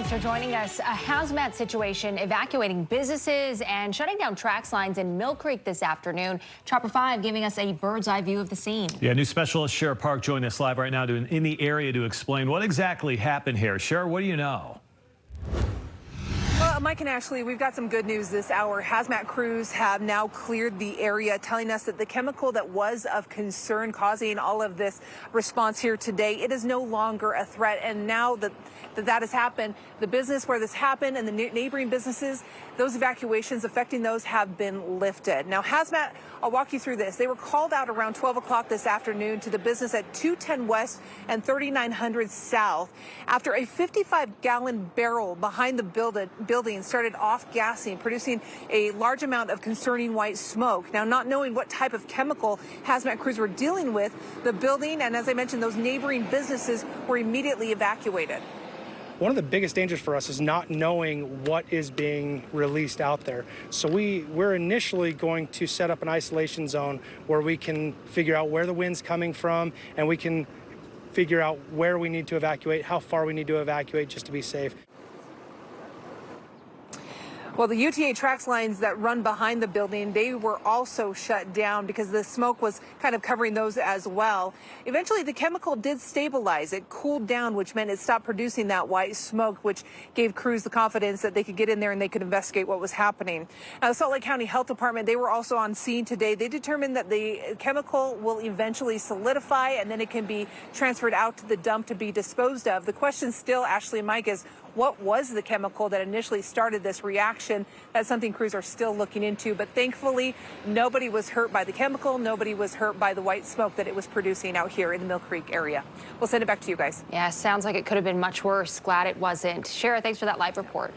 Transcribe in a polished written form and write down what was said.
thanks for joining us. A hazmat situation evacuating businesses and shutting down track lines in Millcreek this afternoon. Chopper 5 giving us a bird's eye view of the scene. Yeah, news specialist Shara Park joined us live right now in the area to explain what exactly happened here. Shara, what do you know? Well, Mike and Ashley, we've got some good news this hour. Hazmat crews have now cleared the area, telling us that the chemical that was of concern causing all of this response here today, it is no longer a threat. And now that has happened, the business where this happened and the neighboring businesses, those evacuations affecting those have been lifted. Now, Hazmat, I'll walk you through this. They were called out around 12 o'clock this afternoon to the business at 210 West and 3900 South after a 55-gallon barrel behind the building started off-gassing, producing a large amount of concerning white smoke. Now, not knowing what type of chemical Hazmat crews were dealing with, the building and, as I mentioned, those neighboring businesses were immediately evacuated. One of the biggest dangers for us is not knowing what is being released out there. So we're initially going to set up an isolation zone where we can figure out where the wind's coming from, and we can figure out where we need to evacuate, how far we need to evacuate just to be safe. Well, the UTA track lines that run behind the building, they were also shut down because the smoke was kind of covering those as well. Eventually, the chemical did stabilize. It cooled down, which meant it stopped producing that white smoke, which gave crews the confidence that they could get in there and they could investigate what was happening. Now, the Salt Lake County Health Department, they were also on scene today. They determined that the chemical will eventually solidify and then it can be transferred out to the dump to be disposed of. The question still, Ashley and Mike, is what was the chemical that initially started this reaction? That's something crews are still looking into. But thankfully, nobody was hurt by the chemical. Nobody was hurt by the white smoke that it was producing out here in the Millcreek area. We'll send it back to you guys. Yeah, sounds like it could have been much worse. Glad it wasn't. Shara, thanks for that live report.